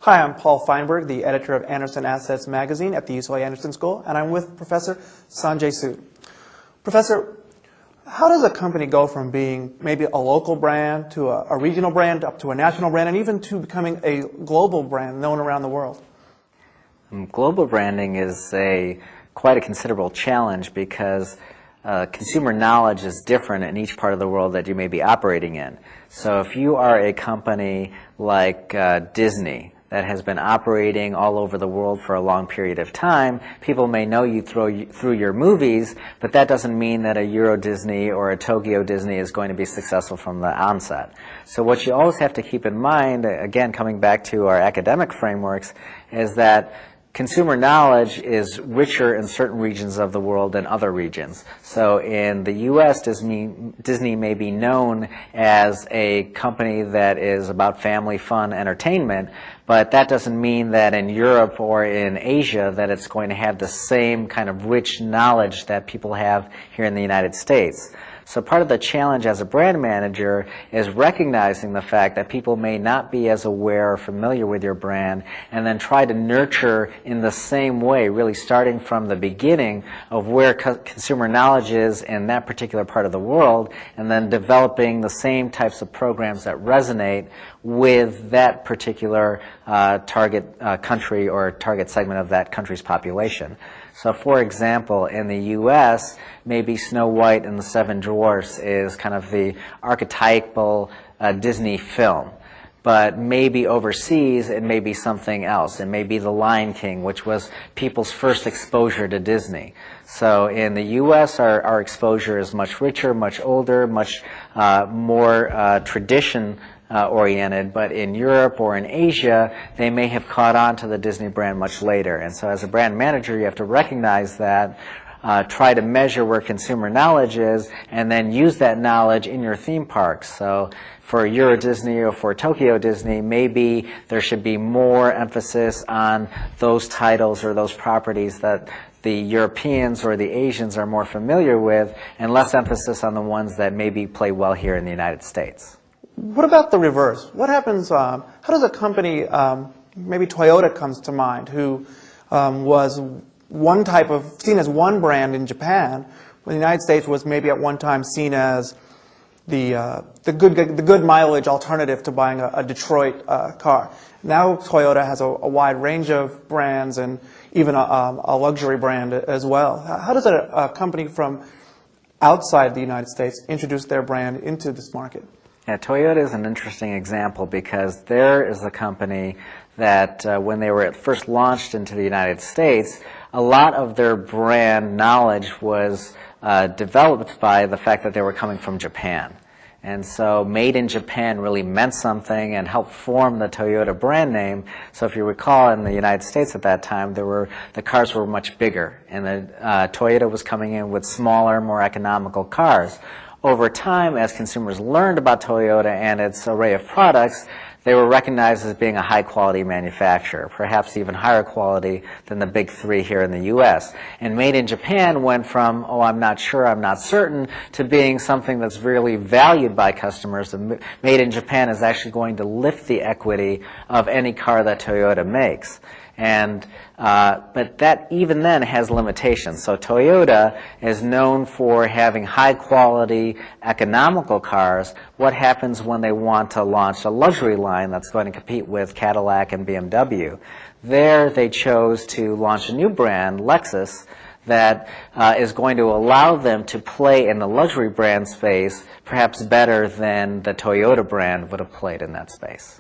Hi, I'm Paul Feinberg, the editor of Anderson Assets magazine at the UCLA Anderson School, and I'm with Professor Sanjay Sood. Professor, how does a company go from being maybe a local brand to a regional brand up to a national brand and even to becoming a global brand known around the world? Global branding is quite a considerable challenge because consumer knowledge is different in each part of the world that you may be operating in. So if you are a company like Disney that has been operating all over the world for a long period of time, people may know you through your movies, but that doesn't mean that a Euro Disney or a Tokyo Disney is going to be successful from the onset. So what you always have to keep in mind, again coming back to our academic frameworks, is that consumer knowledge is richer in certain regions of the world than other regions. So in the U.S., Disney may be known as a company that is about family fun entertainment, but that doesn't mean that in Europe or in Asia that it's going to have the same kind of rich knowledge that people have here in the United States. So part of the challenge as a brand manager is recognizing the fact that people may not be as aware or familiar with your brand, and then try to nurture in the same way, really starting from the beginning of where consumer knowledge is in that particular part of the world, and then developing the same types of programs that resonate with that particular target country or target segment of that country's population. So for example, in the U.S., maybe Snow White and the Seven Dwarfs is kind of the archetypal Disney film. But maybe overseas it may be something else. It may be The Lion King, which was people's first exposure to Disney. So in the U.S., our exposure is much richer, much older, much more tradition oriented, but in Europe or in Asia, they may have caught on to the Disney brand much later. And so as a brand manager, you have to recognize that, try to measure where consumer knowledge is, and then use that knowledge in your theme parks. So for Euro Disney or for Tokyo Disney, maybe there should be more emphasis on those titles or those properties that the Europeans or the Asians are more familiar with, and less emphasis on the ones that maybe play well here in the United States. What about the reverse? What happens, how does a company, maybe Toyota comes to mind, who was one type of, seen as one brand in Japan, when the United States was maybe at one time seen as the good mileage alternative to buying a Detroit car. Now Toyota has a wide range of brands and even a luxury brand as well. How does a company from outside the United States introduce their brand into this market? Yeah, Toyota is an interesting example because there is a company that when they were first launched into the United States, a lot of their brand knowledge was developed by the fact that they were coming from Japan. And so made in Japan really meant something and helped form the Toyota brand name. So if you recall, in the United States at that time, the cars were much bigger, and Toyota was coming in with smaller, more economical cars. Over time, as consumers learned about Toyota and its array of products, they were recognized as being a high-quality manufacturer, perhaps even higher quality than the big three here in the U.S. And made in Japan went from, oh, I'm not sure, I'm not certain, to being something that's really valued by customers. Made in Japan is actually going to lift the equity of any car that Toyota makes. And but that even then has limitations. So Toyota is known for having high quality, economical cars. What happens when they want to launch a luxury line that's going to compete with Cadillac and BMW? There they chose to launch a new brand, Lexus, that is going to allow them to play in the luxury brand space perhaps better than the Toyota brand would have played in that space.